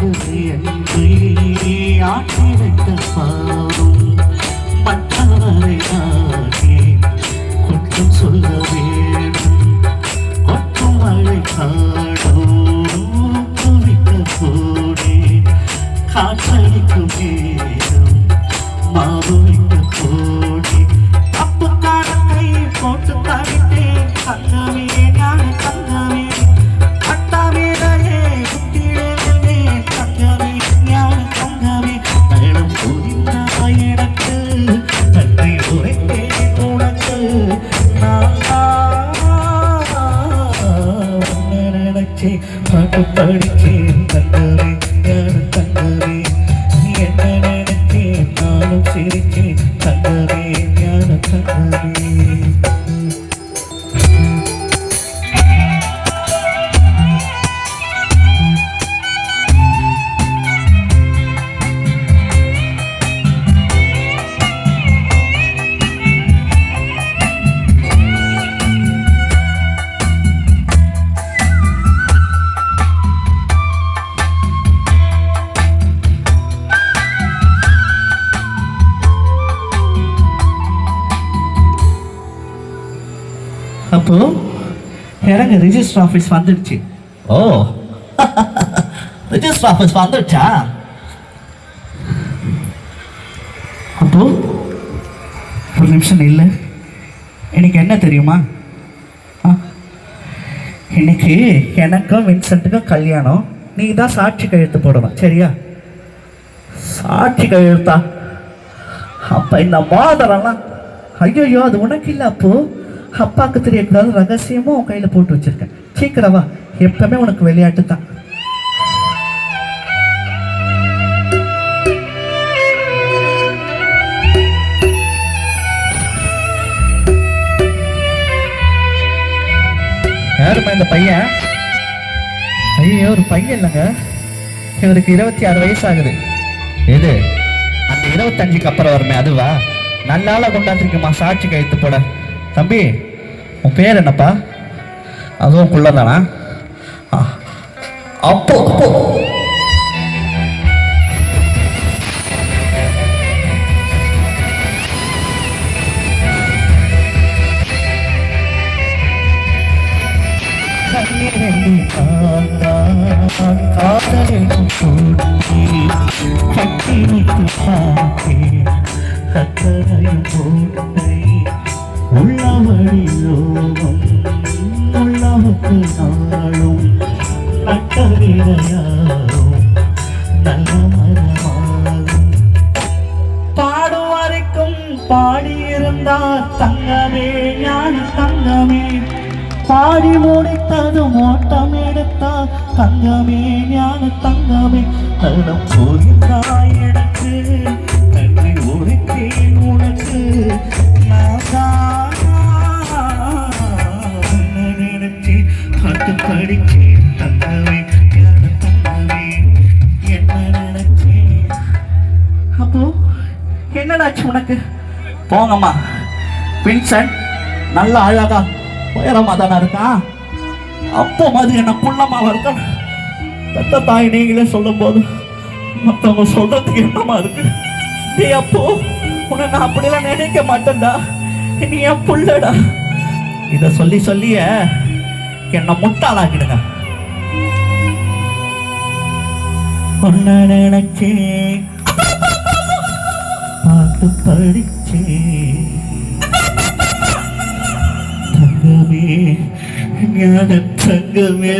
என்னை ஆட்டி வைத்த பாவம் மற்றவரை ஆகி குற்றம் சொல்ல வேண்டும் கொட்டும் மழை காடோ குவிக்க போனே காற்றடிக்கும் நேரம் மாவு வைக்க போனே தப்பு காலத்தை போட்டு தவித்தேன் தங்கமே ஞான தங்கமே பாட்டு படிச்சேன் தங்கவே ஞான தங்கவே என்ன நினைச்சேன் நானும் சிரிச்சேன் தங்கவே ஞான தங்கவே அப்போ எனக்கு ரிஜிஸ்டர் ஆஃபீஸ் வந்துடுச்சு. ஓ ரிஜிஸ்டர் ஆஃபீஸ் வந்துடுச்சா? அப்போ ஒரு நிமிஷம் இல்லை, எனக்கு என்ன தெரியுமா, இன்னைக்கு எனக்கும் வின்சென்ட்டுக்கும் கல்யாணம். நீ தான் சாட்சி கையெழுத்து போடணும், சரியா? சாட்சி கையெழுத்தா? அப்போ இந்த மோதிரம்லாம் ஐயோ அது உனக்கு இல்லை. அப்போ அப்பாவுக்கு தெரியக்கூடாது ரகசியமும் உன் கையில் போட்டு வச்சிருக்கேன். சீக்கிரவா, எப்பவுமே உனக்கு விளையாட்டு தான். யாருமா இந்த பையன்? ஐயோ ஒரு பையன் இல்லைங்க, இவருக்கு 26 வயசு ஆகுது. எது அந்த 25க்கு அப்புறம் வருமே அதுவா? நல்லால கொண்டாந்துருக்குமா சாட்சி கையெழுத்து போட. தம்பி உன் பேர் என்னப்பா? அதுவும் குள்ளதானா? அப்போ காதலிடம் கட்டளையும் போட்டை உள்ளவழி யோகம் உள்ளவக்கு நாளும் நட்டவிரையாரும் நல்ல மரமாகும். பாடும் வரைக்கும் பாடியிருந்தார் தங்கமே ஞான தங்கமே, பாடி முடித்ததும் ஓட்டம் எடுத்தார் தங்கமே ஞான தங்கமே. தருணம் போகின்றாய் எனக்கு நன்றி உரைத்தேன் உனக்கு. நினைச்சு பாட்டு படிச்சேன் தங்கவே ஞான தங்கவே என்ன நினைச்சேன். அப்போ என்னடாச்சு உனக்கு? போங்கம்மா, வின்சென்ட் நல்ல அழகா உயரமா தானே இருக்கான். அப்போ மாதிரி என்ன குள்ளமாவா இருக்க? பெத்த தாய் நீங்களே சொல்லும் போது மற்றவங்க சொல்றதுக்கு என்னமா இருக்கு? நீ அப்போ உன்னை நான் அப்படிலாம் நினைக்க மாட்டேன்டா, நீ என் புள்ளடா. இத சொல்லி சொல்லிய என்ன முட்டாளாக்கிடுங்க. உன்னை நினைச்சே பாட்டு படிச்சே தங்கமே ஞான தங்கமே.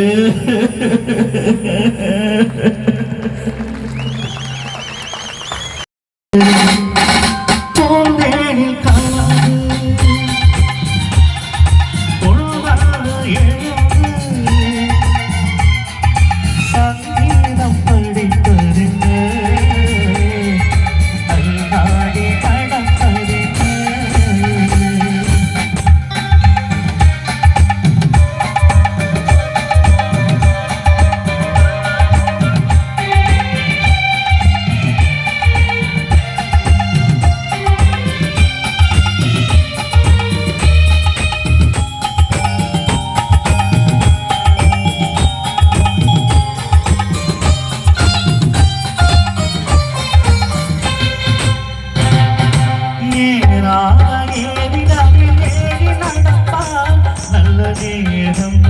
நேரம்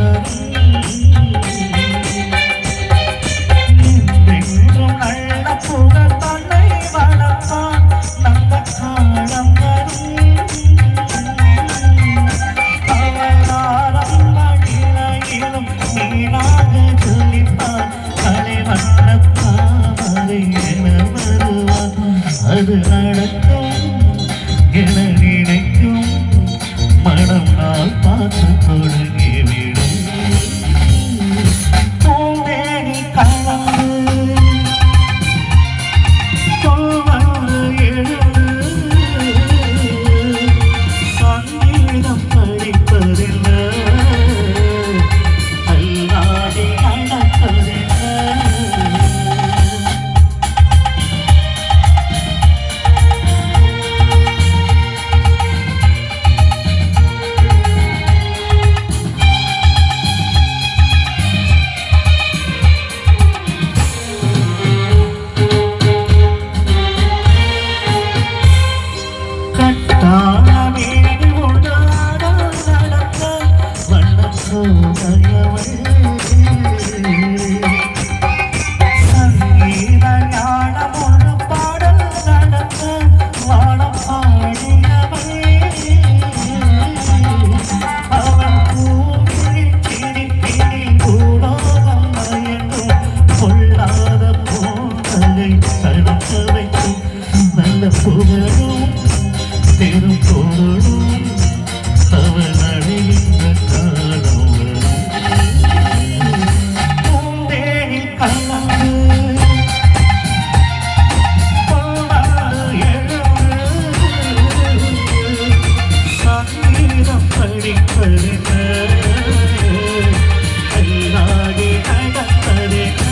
என்றும் நல்ல புகழ் தன்னை வளர்ப்பான் நல்ல காலம் வரும் அவளாரம் மடியிலும் மீனாக ஜொலிப்பான் கலைவண்ண தாமரை என வருவான் அது நடக்கும் என நினைக்கும் மனம் நாள் பார்த்து தொடங்கிவிடும் பூவேணி கலந்து கோவந்து எழுது சங்கீதம் படிப்பதில்ல அல்லாடி நடப்பதில்ல புகழும் பெரும் பொருளும் அவள் அடைகின்ற காலம் பூந்தேனி கலந்து சங்கீதம் படிப்பதில்ல அல்லாடி நடப்பதில்ல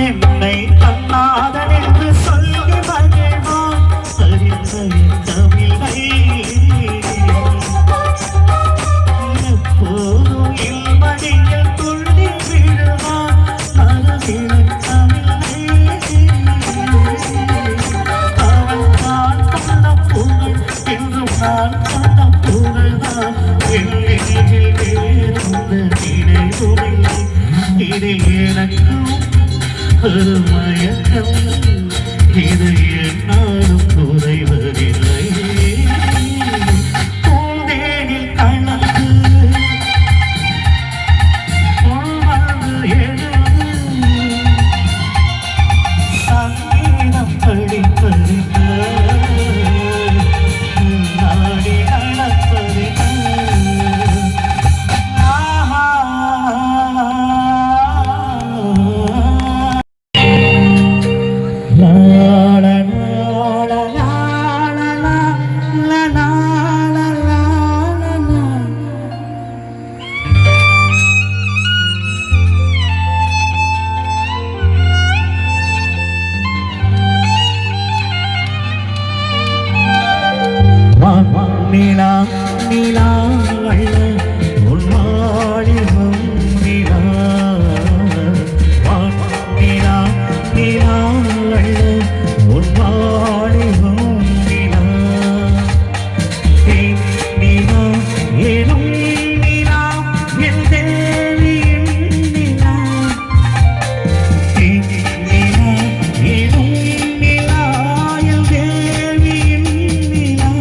என்னை தன்னாதன் என்று சொல்லி மகிழ்வான் அறிந்தவில்லை எப்போதும் இல்மடியில் துள்ளி விழுவான் அறிவிழக்கவில்லை அவன் நான் கொண்ட புகழ் என்றும் நான் கொண்ட புகழ்தான் என் நெஞ்சில் வேறொன்று நினைவுமில்லை இது எனக்கும் ஒரு மயக்கம் இது என்னாலும் குறைவதில்லை பூந்தேனில் கலந்து உள்வாழ்ந்து எழுது சங்கீதம் படிப்பதில்ல நாடி நடப்பதில்லை நிலா நிலா உள்வாழிவும் நிலா நிலா நிலா உள்வாழிவும் நிலா நிலா ஏனும் நிலா என் தேவியின் நிலா நிலா ஏனும் நிலா என் தேவியின் நிலா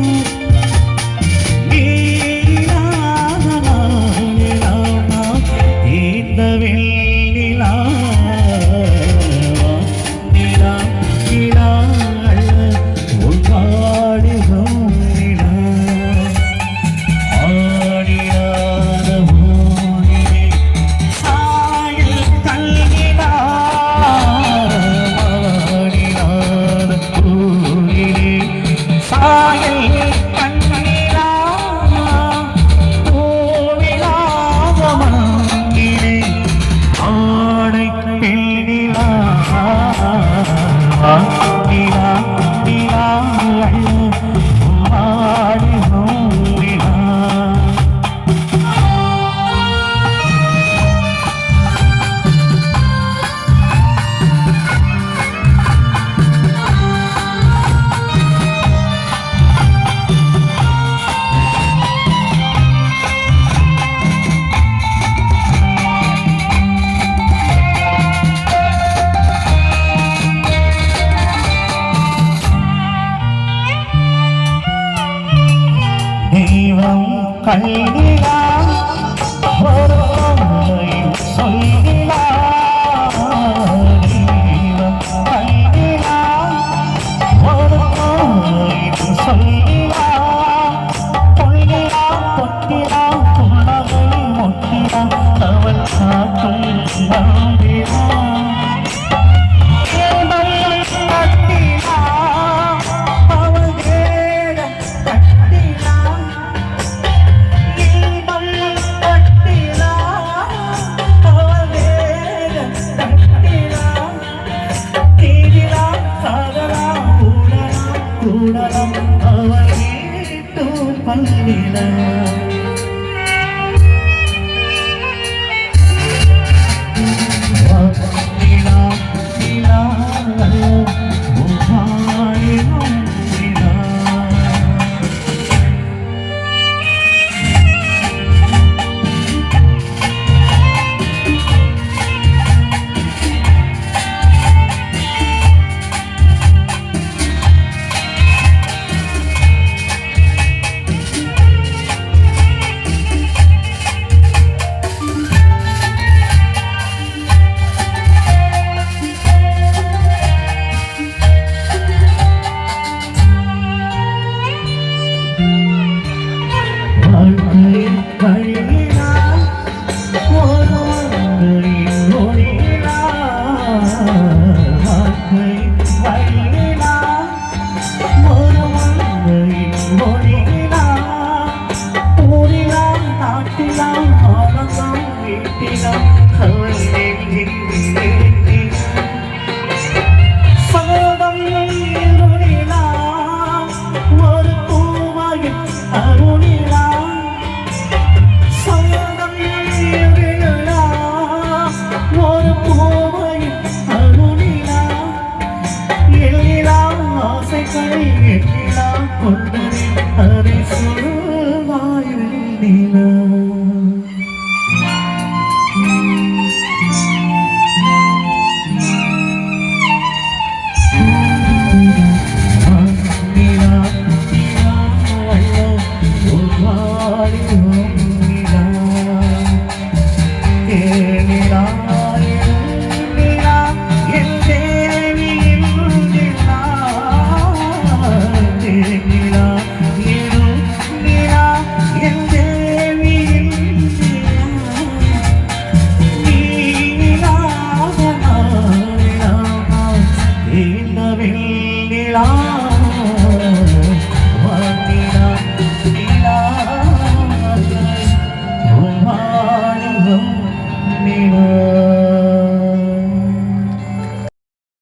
கண்ணிலா ஒரு பொம்மை சொல்லிலா தெய்வம் கண்ணிலா ஒரு பொம்மை சொல்லிலா பொன்னிலா பொன்னிலா புன்னகை முத்திலா அவள் காட்டும் நம்பிலா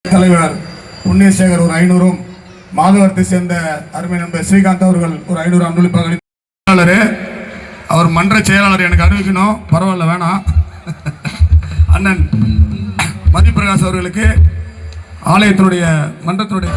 தலைவர் புண்ணியசேகர் ஒரு 500, மாதவரத்தை சேர்ந்த அருமை நண்பர் ஸ்ரீகாந்த் அவர்கள் ஒரு 500 அன்பளிப்பாக. அவர் மன்ற செயலாளர் எனக்கு அறிவிக்கணும், பரவாயில்ல வேணாம். அண்ணன் மதிப்பிரகாஷ் அவர்களுக்கு ஆலயத்தினுடைய மன்றத்தினுடைய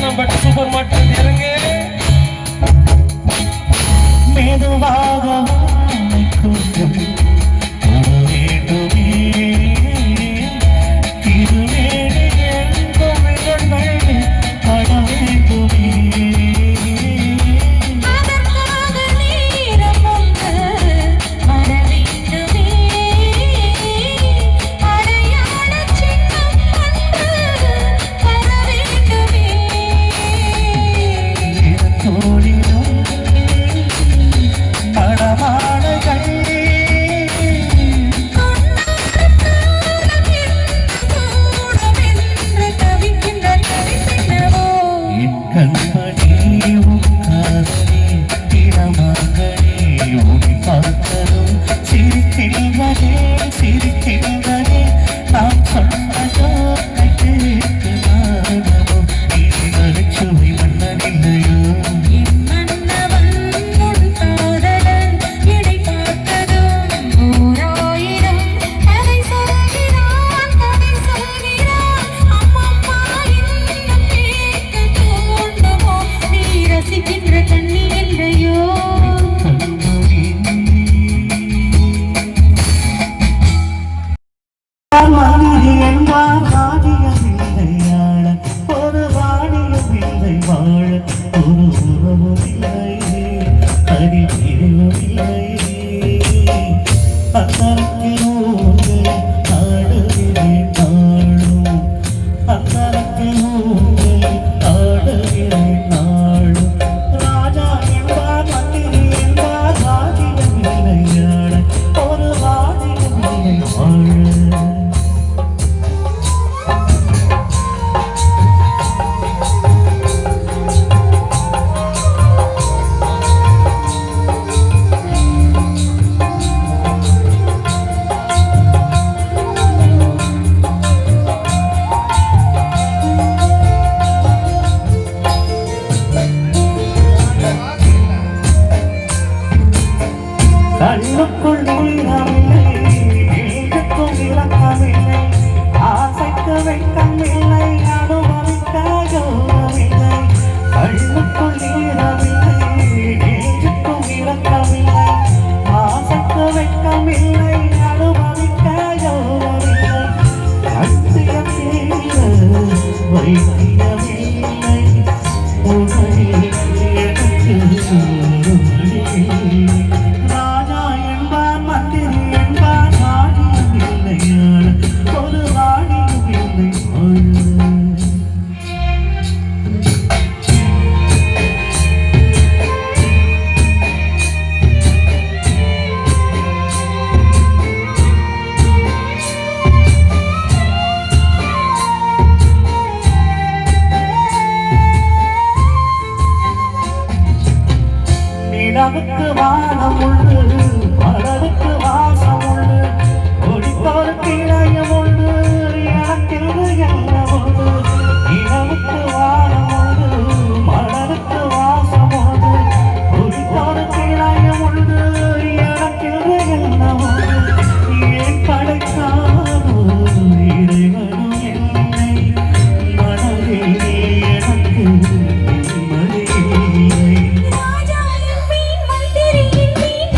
தேனாம்பட்டு சூப்பர் மார்க்கெட் இறங்க. மெதுவாக வாழை கொஞ்சம் தொட வேண்டுமே. திருவேணி எங்கும் விரல்கள் பட வேண்டுமே. அதற்காக நேரம் ஒன்று வர வேண்டுமே. அடையாள சின்னம் ஒன்று தர வேண்டுமே. தோழிலும் மணமாலைகள் கூடமென்று தவிக்கின்ற தவிப்பினவோ என் கண்மணியும் காதலே இடமகளே உன்னை பார்த்ததும் சிரிக்கின்றதே சிரிக்கின்றதே நாம் சொன்னதோ கேட்கு நானோ நீ நகைச்சுவை மன்னனில்லையோ. என் மன்னவன் உன் காதலன் இடை பார்த்ததும் ஓராயிரம் கதை சொல்கிறான் அம்மம்மா இன்னும் கேட்க தூண்டுமோ நீ ரசிக்கின்ற கண்ணி இல்லையோ. மந்திரி என்பார் ராஜ்யமில்லையாள ஒரு ராணியமில்லை வாழ ஒரு உறவுமில்லை அதில் பிரிவுமில்லை. அந்தரத்தில் ஊஞ்சல் ஆடுகிறேன் நாளும் அந்தரத்தில் ஊஞ்சல் ஆடுகிறேன் நாளும். ராஜா என்பார் மந்திரி என்பார் ராஜ்யமில்லையாள ஒரு ராஜ்யமில்லை வாழ. கண்ணுக்குள் நீளமில்லை நெஞ்சுக்குள் இலக்கமில்லை ஆசைக்கு வெட்கமில்லை அனுபவிக்க யோகமில்லை. கண்ணுக்குள் நீளமில்லை நெஞ்சுக்குள் இலக்கமில்லை ஆசைக்கு வெட்கமில்லை அனுபவிக்க யோகமில்லை. அத்தியம் தீர வைத்தியமில்லை உடலில் எனக்கு ராஜா என்பார் மந்திரி என்பார் ராணியமில்லையாள் ஒரு ராணியமில்லை வாழ. நிலவுக்கு வானம் உண்டு மலருக்கு வாசம் உண்டு கொடிக்கொரு கிளையம் உண்டு எனக்கென்று என்ன உண்டு. நிலவுக்கு வானம் உண்டு மலருக்கு வாசம் உண்டு கொடிக்கொரு கிளையம் உண்டு எனக்கென்று என்ன உண்டு. ஏன் படைத்தானோ இறைவனும் என்னை மனதிலே எனக்கு நிம்மதி இல்லை. ராஜா என்பேன் மந்திரி என்பேன்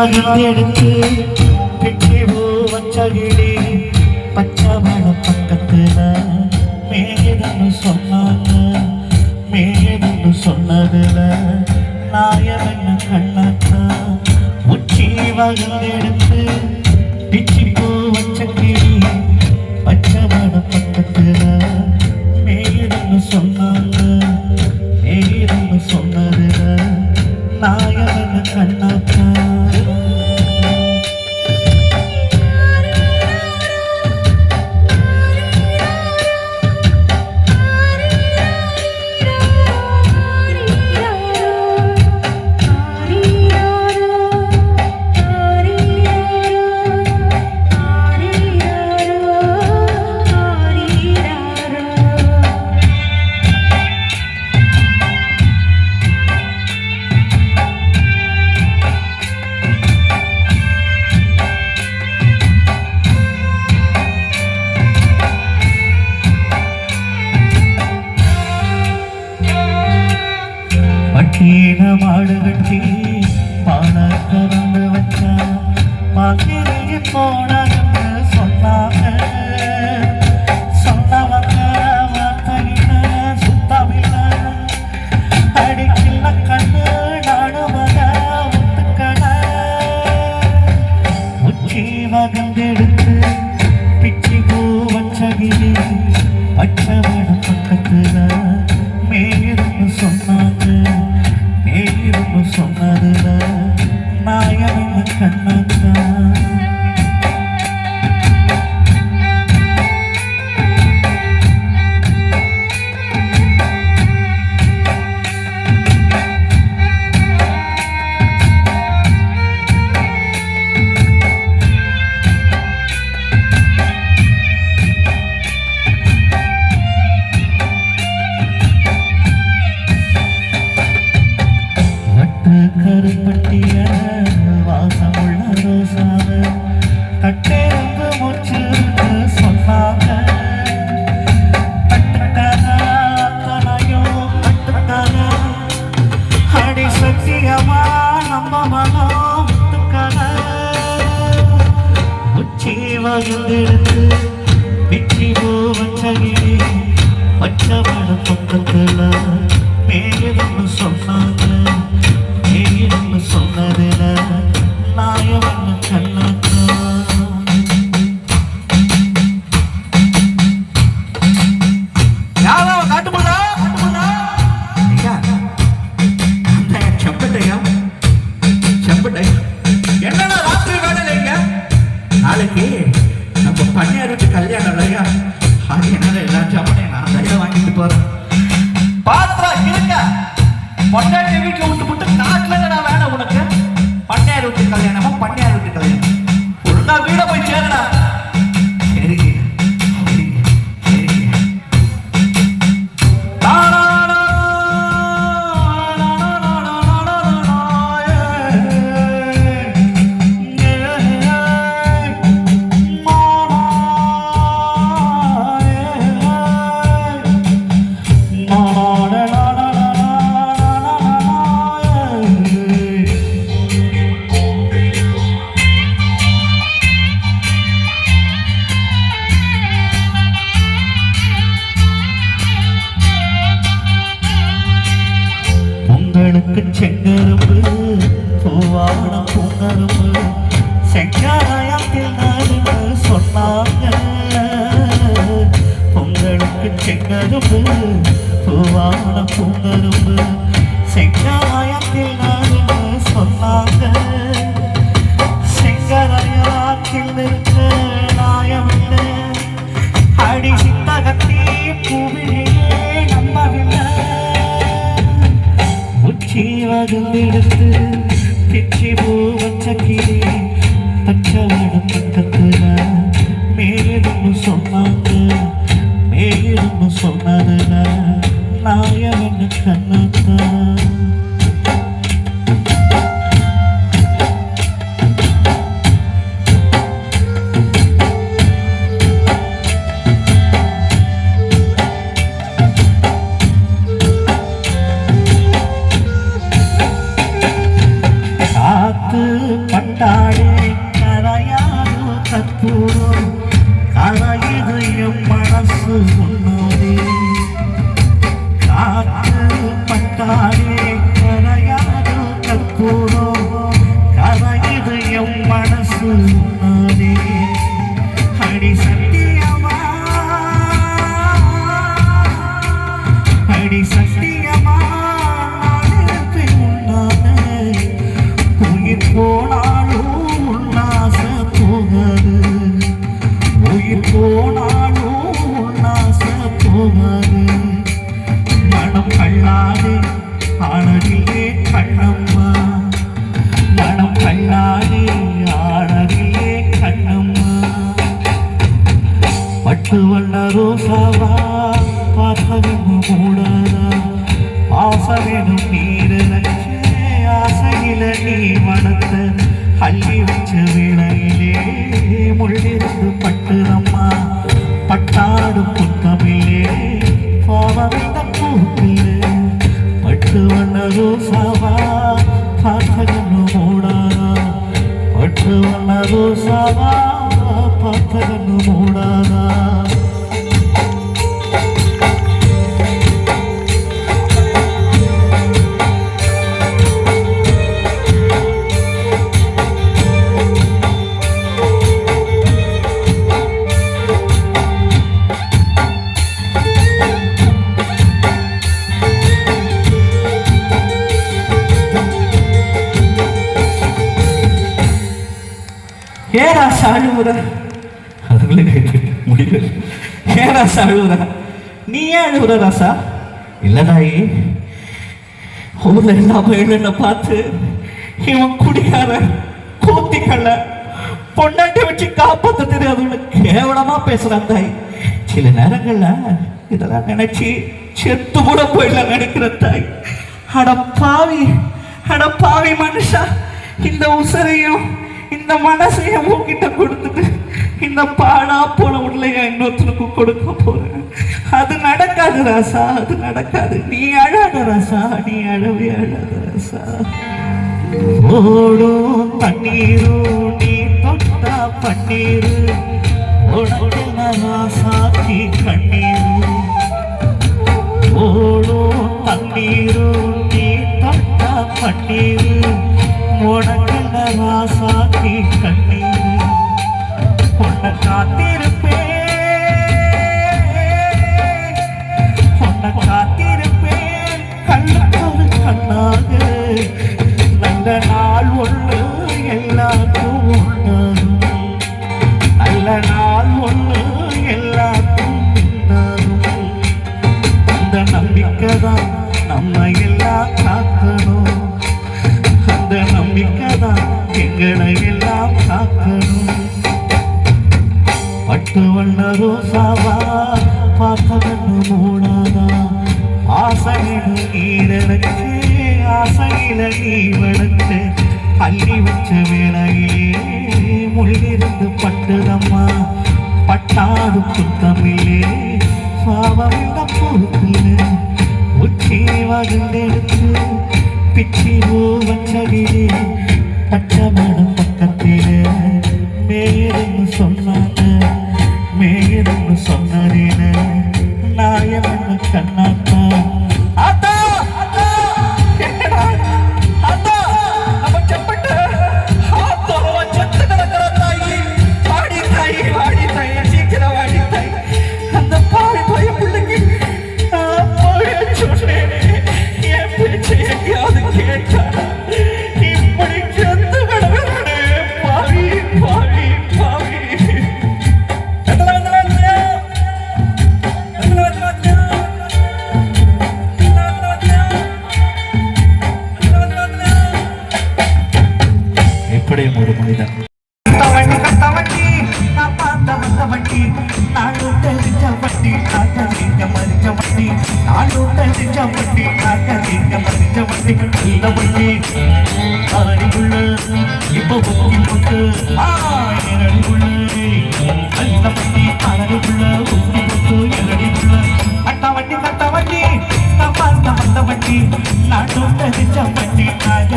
வகந்தெடுத்து பிச்சி பூ வச்சகிடி பச்சை மழை பக்கத்துல மேகன்னு சொன்னாங்க. மேகன்னு சொன்னதுல நாயம் என்ன கண்ணாத்தா. உச்சி வகந்தெடுத்து பிச்சி பூ வச்சகிடி பச்சை மழை பக்கத்துல மேகன்னு சொன்னாங்க. மேகன்னு சொன்னதுல நாயம் என்ன கண்ணாத்தா. பட்டீன மாடு கட்டி பால கறந்து வச்சா பாக்கிரிய போனாங்கன்னு சொன்னாங்க. சொன்னவங்க வார்த்தையில சுத்தமில்ல அடிக்கல கண்ணு நானுமத ஒத்துக்கட. உச்சி வகந்தெடுத்து பிச்சி பூ வச்சகிரி பச்சை மழை பக்கத்துல மேயிருந்து சொன்னாங்க. மேயிருந்து சொன்னதுல நாயம் கண்ணாத்தா. கருப்பட்டிய வாசமுள்ள ரோசாவ கட்டெரும்பு மூச்சு சொன்னாங்க. அடி சத்தியமா நம்ம மனம் உச்சி வகுந்தெடுத்து பிச்சி பூ வச்சகிரி பச்சை மழை பக்கத்துல மேகன்னு சொன்னாங்க. மேகன்னு சொன்னதுல நாயம் கண்ணாத்தா. என்னடா ராத்திரி வேலைங்க நாளைக்கு நம்ம பன்னியார் வீட்டு கல்யாணம் இல்லையா? அது என்னால எல்லா சாப்பாடையும் நான் கையில வாங்கிட்டு போறேன். பாத்திரா இருக்க பொண்டாட்டி வீட்டுல விட்டு விட்டு காட்டுல நான் வேணாம் உனக்கு. பன்னியார் வீட்டு கல்யாணமா பன்னியார் வீட்டு கல்யாணம் ஒழுங்கா வீட போய் சேரடா. சரிங்க சரிங்க சரிங்க. உங்களுக்கு செங்கரும்பு பூவாடம் பூங்கரும்பு செங்காயத்தில் நடுவு சொன்னாங்க. உங்களுக்கு செங்கரும்பு பூவாடம் பூங்கரும்பு செங்காயத்தில் நடுவு சொன்னாங்க. செங்கரையாத்தில் இருக்க நாயமில்லை அடி சித்தகத்தி பூவிலே நம்பவில்லை. உச்சி வகுந்தெடுத்து பிச்சி பூ வச்சகிரி பச்சை மழை பக்கத்துல மேலும் சொன்னாங்க. மேலும் சொன்னதுல நாயம் கண்ணாத்தா. பண்ட கற்பூரம் கரையுது என் மனசு உன்னோடே காற்று பட்டாலே கரையாது கற்பூரம் கரையுது என் மனசு உன்னோடே அடி சத்தியமா அடி சத்தியமா உயிர் போனாலும் உன்னாச போகாது உயிர் போனாலும் உன்னாச போகாது மனம் கல்லாது ஆனதிலே கண்ணம்மா மனம் கல்லாது ஆனதிலே கண்ணம்மா பட்டு வண்ண ரோசாவா பார்த்தவங்க மூடாதா ஆசவேனும் நீர் ஆசையில நீ மனத்த அள்ளி வச்ச வேளையிலே முள்ளிருந்து பட்டுதம்மா பட்டாடும் புத்தமில்லே பாவந்த பூப்பில்லே பட்டு வண்ண ரோசாவா பார்த்தகன்னு மூடாதா பட்டு வண்ண ரோசாவா பார்த்தகன்னு மூடாதா ஏரா சாழுவுற அதுக்குள்ளே கேட்டு முடிவு ஏரா சாழுவுற நீ ஏன் அழுவுற ராசா இல்லடாயி ஊர்ல எல்லா பையன் பார்த்து இவன் குடிக்கார கூத்திக்கல்ல பொண்டாட்டி வச்சு காப்பாற்ற தெரியாதவங்க கேவலமா பேசுறான் தாய் சில நேரங்கள்ல இதெல்லாம் நினைச்சு செத்து கூட போயிடலாம் நினைக்கிற தாய் அட பாவி மனுஷா இந்த உசரையும் இந்த மனசையும் உன்கிட்ட கொடுத்துட்டு இந்த பாடா போன உடலையா இன்னொருத்தனுக்கு கொடுக்க போறேன் அது நடக்காது ராசா அது நடக்காது நீ அழாத ராசா நீ அழவே அழாத ராசா ஓடும் தண்ணீரும் நீ தொட்டா பன்னீரு உடனே ராசாத்தி கண்ணீரு ஓடும் தண்ணீரும் நீ தொட்டா பன்னீரு உடனே ராசாத்தி கண்ணீரு உன்னை காத்திருப்பேன் கண்ணோடு கண்ணாக நல்ல நாள் ஒன்று எல்லாருக்கும் உண்டாகும் நல்ல நாள் ஒன்று எல்லாருக்கும் உண்டாகும் அந்த நம்பிக்கை தான் நம்ம எல்லாம் காக்கணும் அந்த நம்பிக்கை தான் எங்களை எல்லாம் காக்கணும் பட்டு வண்ண ரோசாவா பார்த்தவன்னு மூடாதா ஆசையில நீரடைச்சு ஆசையில நீ வளர்த்து அள்ளி வச்ச வேளையிலே முள்ளிருந்து பட்டுதம்மா பட்டாடு புத்தமில்லே பாவம் இந்த பொறுப்பில் உச்சி வகுந்தெடுத்து பிச்சி வச்சடிலே பச்சமடம் பக்கத்திலே மேயிருந்து சொன்னாங்க மேயிருந்து சொன்னதின நாயவன்னு கண்ணாத்தா ஆத்தா ஆத்தா நம்ம செப்பட்ட ஆத்தா செத்து கிடக்கிற தாயி வாடி தாயி சீக்கிரம் வாடி தாயி அந்த பாவி போய் பிள்ளைக்கு சொன்னேன் என் பேச்சை எங்கேயாவது கேட்டானா இப்படி செத்து கிடக்கிறே பாவி பாவி பாவி எப்படியும் ஒரு மனிதன் கட்டவண்டி நான் பார்த்த வந்த வண்டி நாடு தெரிஞ்ச வண்டி நாக்க மறிச்ச வண்டி நாடு தெரிஞ்ச வண்டி நாக்க மறிச்ச வண்டி இந்த வண்டி அறிவுள்ள இப்போ போக்கி போட்டு அறிவுள்ள அந்த வண்டி அறிவுள்ள ஊசி போட்டு எரடிவுள்ள கட்ட வண்டி நான் பார்த்த வந்த வண்டி நாடு தெரிஞ்ச வண்டி நாக்க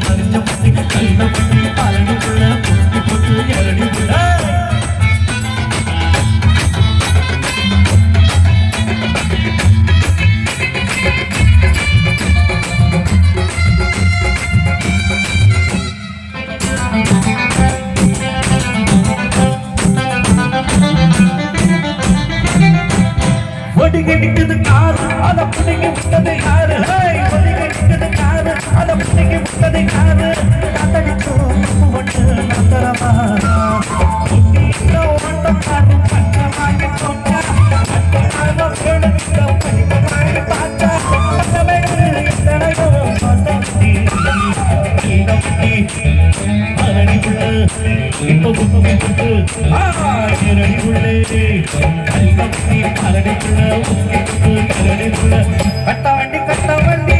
மறிச்ச வண்டி இந்த வண்டி அறிவுள்ள ஊசி போட்டு எரடிவுள்ள ஒதுங்கி நிற்குது காரு அதை பிடிங்கி விட்டது யாரு ஒதுங்கி நிற்குது காரு அதை பிடிங்கி விட்டது யாரு காத்தடிக்கும் ஒன்று நந்தரமா ஓட்டம் காரு பச்சமாகி போச்சா அத்தனாக கேடுக்க படிப்பமாகி பார்த்தா எத்தனையோ சொந்தி இப்போ புக்கு உள்ளே கட்ட வண்டி கட்ட வண்டி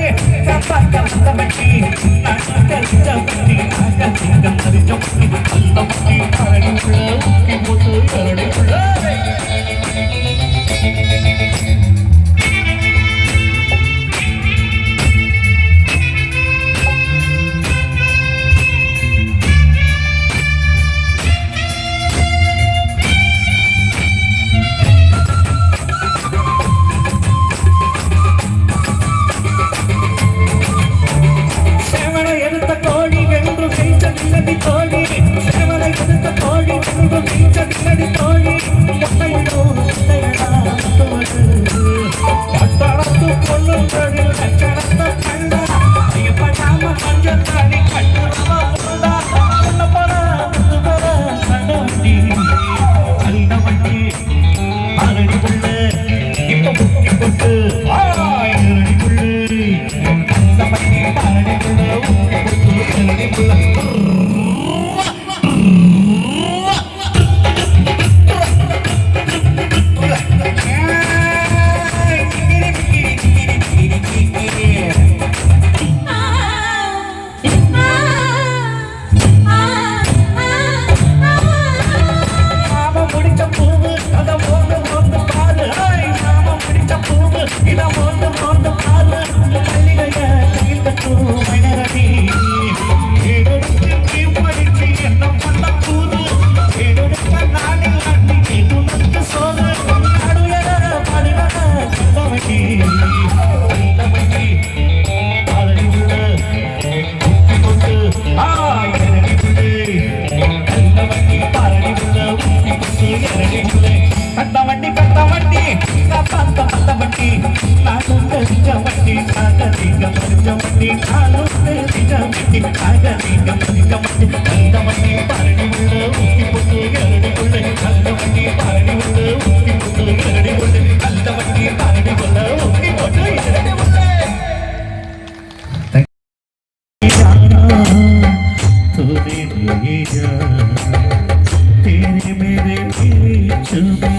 तेरे मेरे बीच में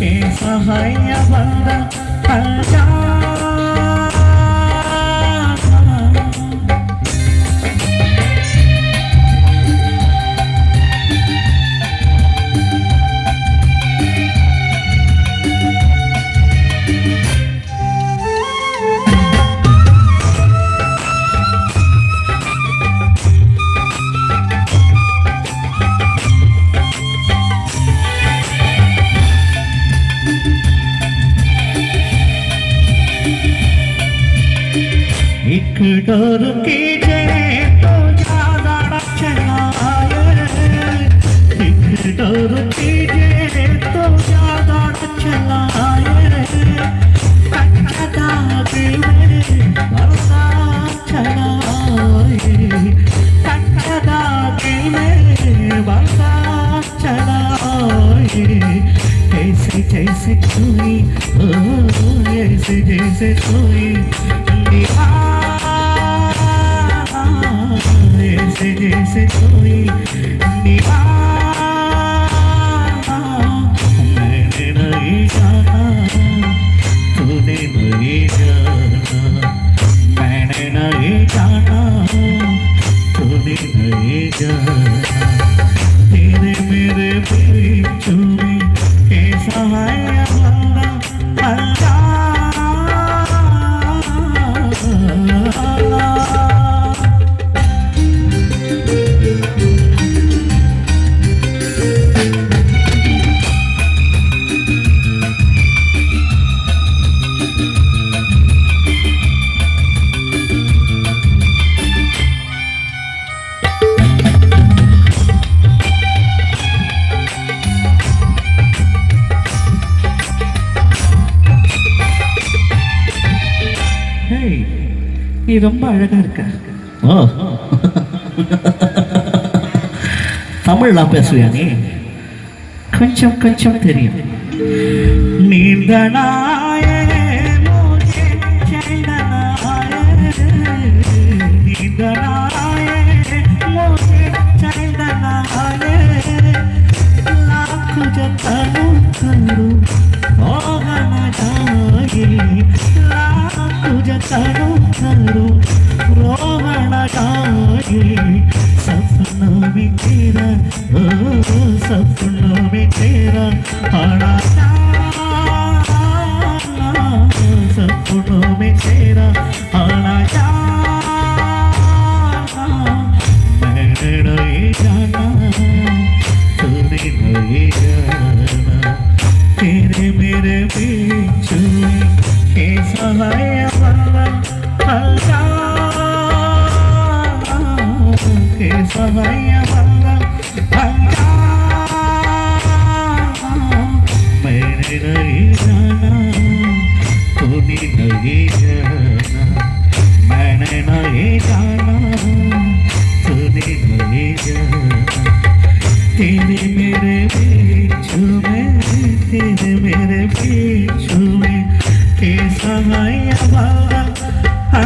ऐसा है या बंदा एक डर की जय तो ज्यादा चलाए एक डर की जय तो ज्यादा चलाए कच्चा दाबी में बरसा चलाए कच्चा दाबी में बरसा चलाए ऐसे जैसे कोई ऐसे जैसे कोई ऐसे जैसे कोई मैंने नहीं जाना तूने नहीं जाना मैंने नहीं जाना तूने नहीं जाना तेरे मेरे बीच में कैसा है अल्लाह நீ ரொம்ப அழகா இருக்க. ஓ, தமிழ்லாம் பேசுவியா நீ? கொஞ்சம் கொஞ்சம் தெரியும். நீண்ட நாயே மூச்சே செல்ல நாயே, நீண்ட நாயே மூச்சே செல்ல நாயே, लाख जतन करूं रोहन जाए, लाख जतन करूं रोहन जाए, सपनों में तेरा, ओ सपनों में तेरा आना जाना, सपनों में तेरा आना जाना, मैंने नहीं जाना तूने नहीं जाना, तेरे मेरे बीच में कैसा है अल्लाह कैसा है अल्लाह, मैंने नहीं जाना तूने नहीं जाना, मैंने नहीं जाना तूने नहीं जाना, तेरे मेरे बीच में, तेरे मेरे बीच में कैसा है अल्लाह ஆ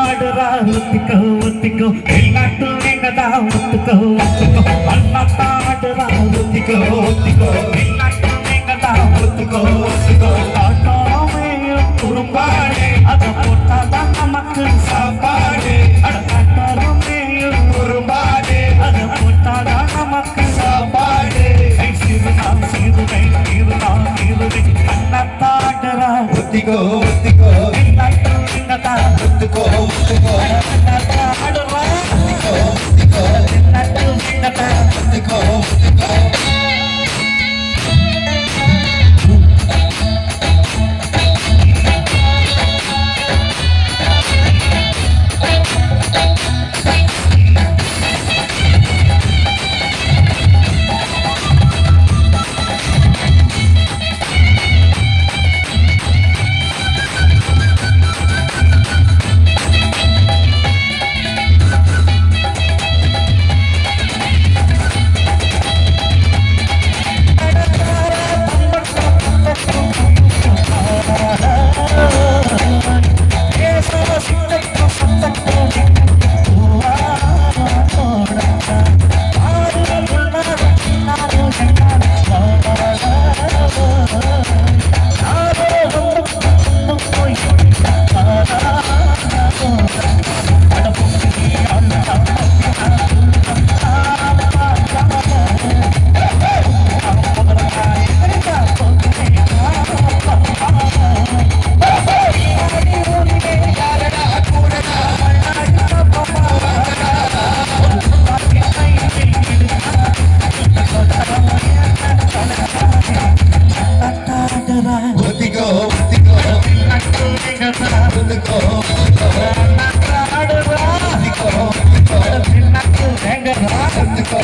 ஆடுறா ஒத்திக்கோ ஒத்திக்கோ எல்லாட்டும் எங்கதான் ஒத்துக்கோ ஒத்துக்கோ அண்ணாத்தா ஆடுறா ஒத்திக்கோ ஒத்திக்கோ எல்லாட்டும் எங்கதான் ஒத்துக்கோ ஒத்துக்கோ காட்டாமையும் குறும்பாடு அதை போட்டாதான் நமக்கு சாப்பாடு அட காட்டாமையும் குறும்பாடு அதை போட்டாதான் நமக்கு சாப்பாடு சீருதான் சீருதை சீருதான் சீருதை அண்ணாத்தா ஆடுறா ஒத்திக்கோ ஒத்திக்கோ எல்லாட்டும் எங்கதான் ஒத்துக்கோ ஒத்துக்கோ அண்ணாத்தா ஆடுறா ஒத்திக்கோ ஒத்திக்கோ எல்லாட்டும் எங்கதான் ஒத்துக்கோ ஒத்துக்கோ ஒத்திக்கோ ஒத்திக்கோ ஒத்துக்கோ ஒத்துக்கோ ஒத்துக்கோ ஒத்திக்கோ ஒத்திக்கோ ஒத்துக்கோ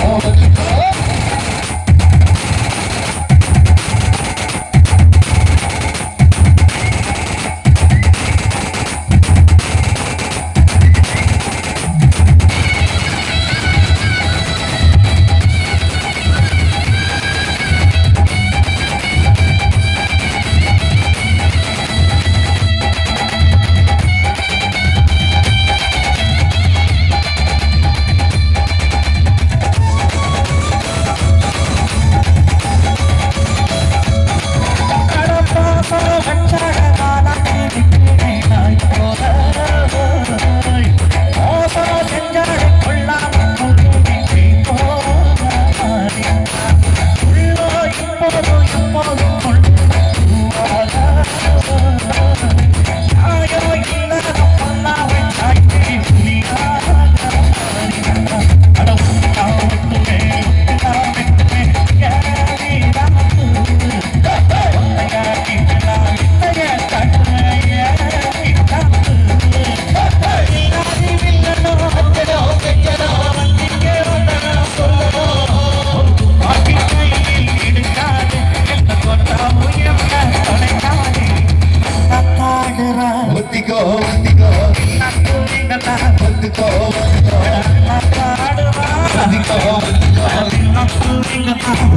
ஒத்திக்கோ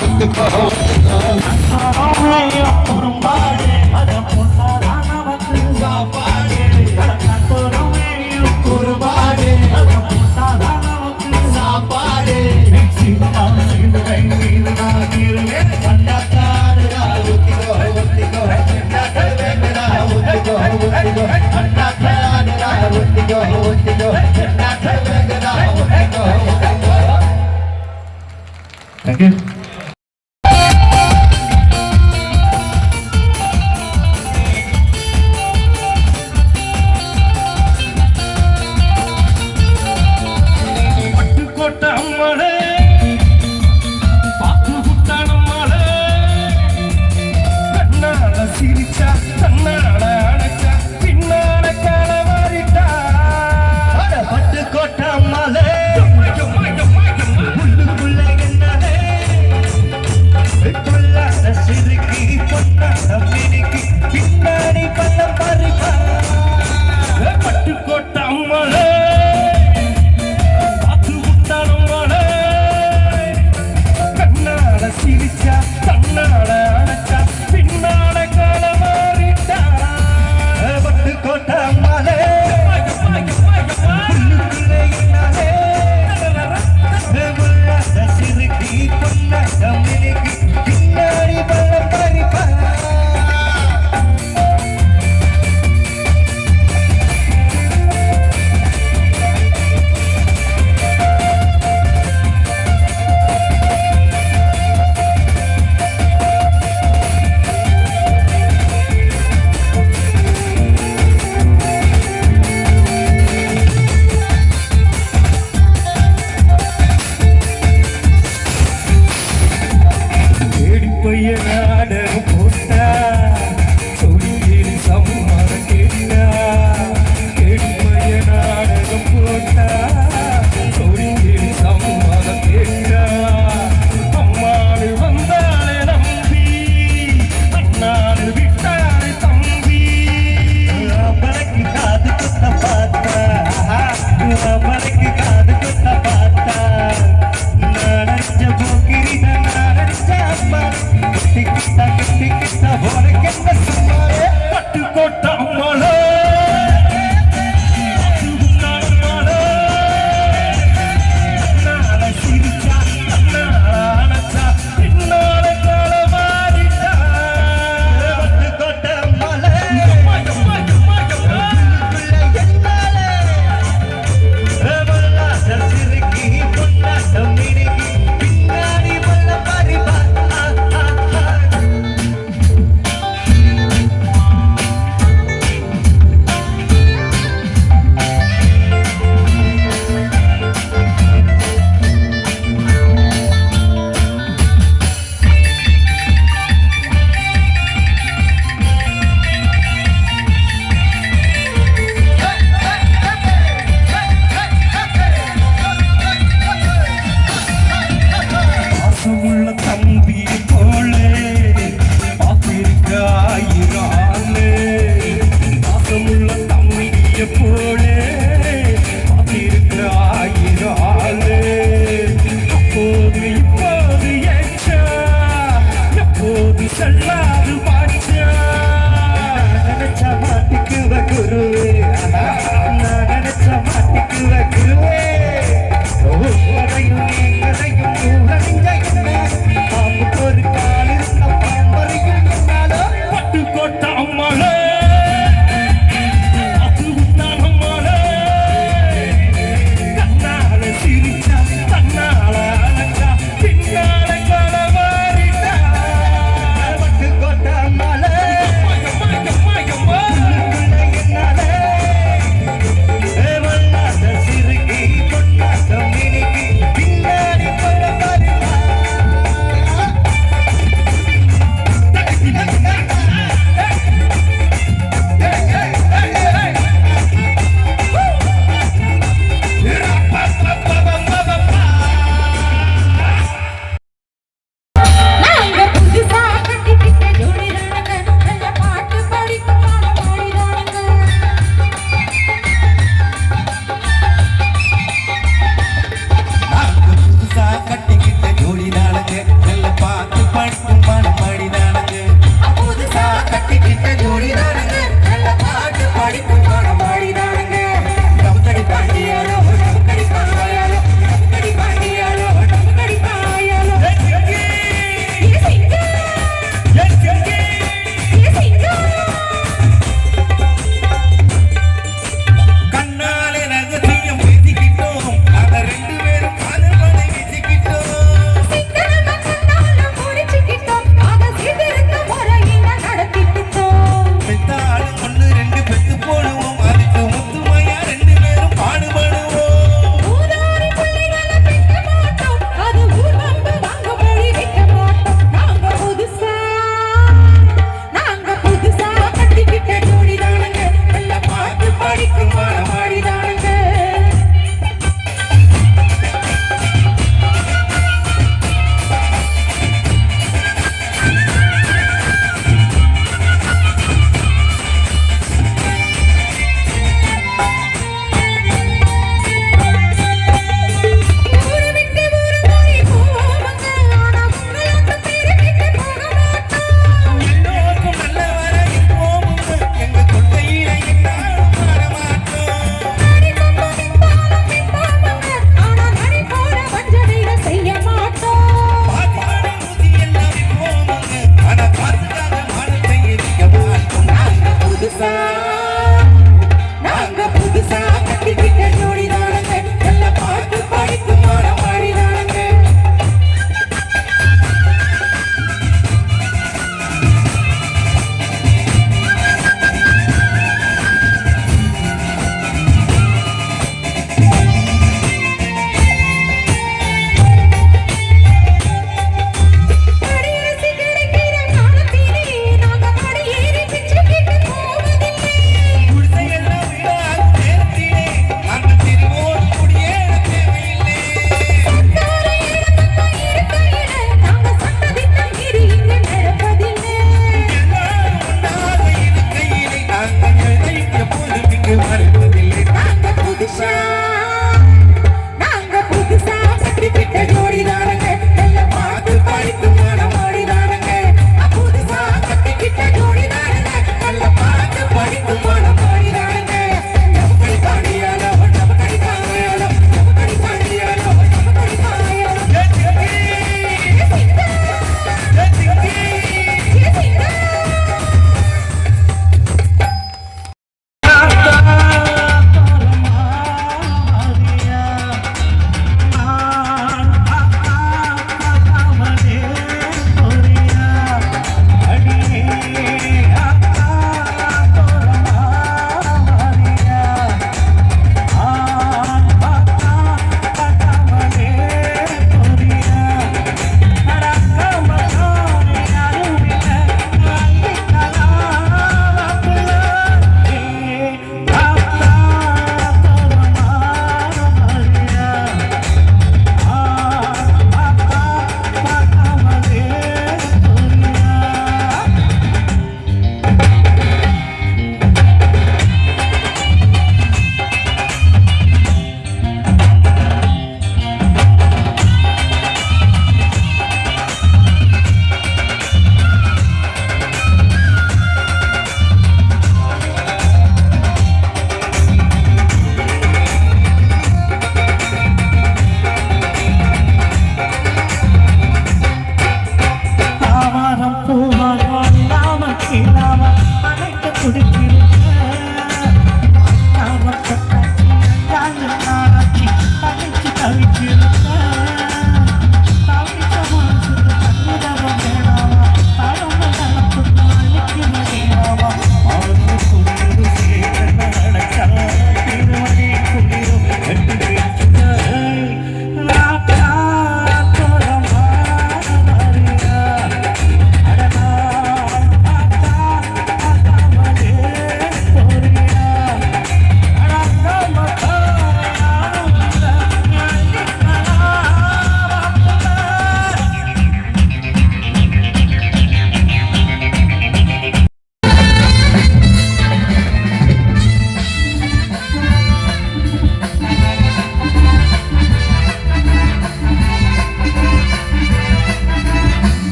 ஒத்துக்கோ குறும்பாடு அதை போட்டாதான் நமக்கு சாப்பாடு குறும்பாடு அதை போட்டாதான் நமக்கு சாப்பாடு சீருதான் சீருதை சீருதான் சீருவே அண்ணாத்தாடுறா ஒத்திக்கோ ஒத்திக்கோ ஒத்திக்கோ ஒத்திக்கோ அண்ணாத்தாடுறா ஒத்திக்கோ ஒத்திக்கோ ஒத்திக்கோ Thank you. பட்டுக்கோட்டை அம்மாளே பாத்து புத்தான அம்மாளே கண்ணால சிரிச்சா கண்ணால அணைச்சா பின்னால களவாரிட்டா பட்டுக்கோட்டை அம்மாளே உள்ளுக்குள்ள என்னலே மச்சான் நாங்க புதுசா கட்டிக்கிட்ட ஜோடிதானங்க எல்லாம் பார்த்து படித்து மனமாடிதானங்க புதுசா கட்டிக்கிட்ட ஜோடிதானங்க எல்லாம் பார்த்து படித்து மனமாடிதானங்க நமக்கடி பாடியாலோ நமக்கடி பாடியாலோ நமக்கடி பாடியாலோ நமக்கடி பாடியாலோ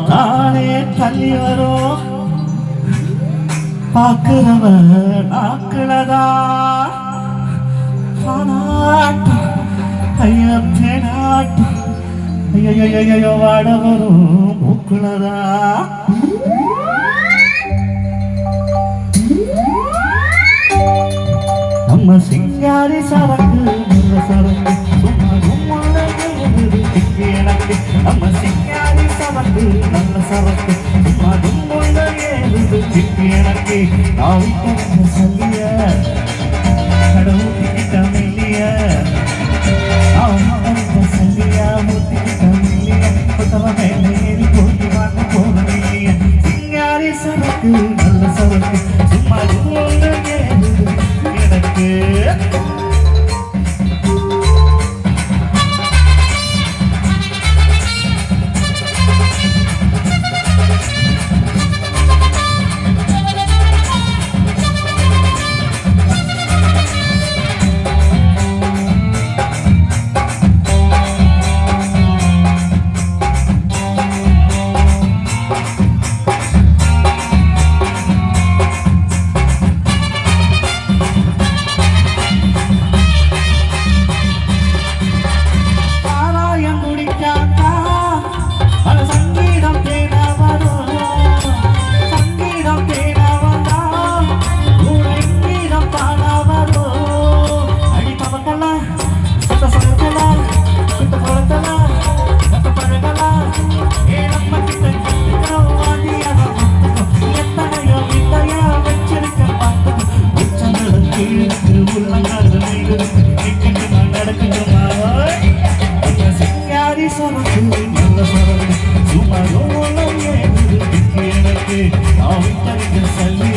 தானே தள்ளி வரும் பார்க்கிறவ நாக்குலதா ஐயப்பேனாட்டு ஐயோ வாட வரும் மூக்குலதா நம்ம சிங்காரி சரக்கு நல்ல சரக்கு சும்மா எனக்கு நம்ம சிங்காரி சரக்கு நல்ல சரக்கு சும்மா எனக்கு நான் சொல்லிய கடவுள்கிட்ட மெல்லிய சொல்லியா முத்திக்கிட்ட மெல்லிய மேலே ஏறி போட்டி வாங்க போகலைய சிங்காரி சரக்கு நல்ல சரக்கு சும்மா எனக்கு சொல்லிய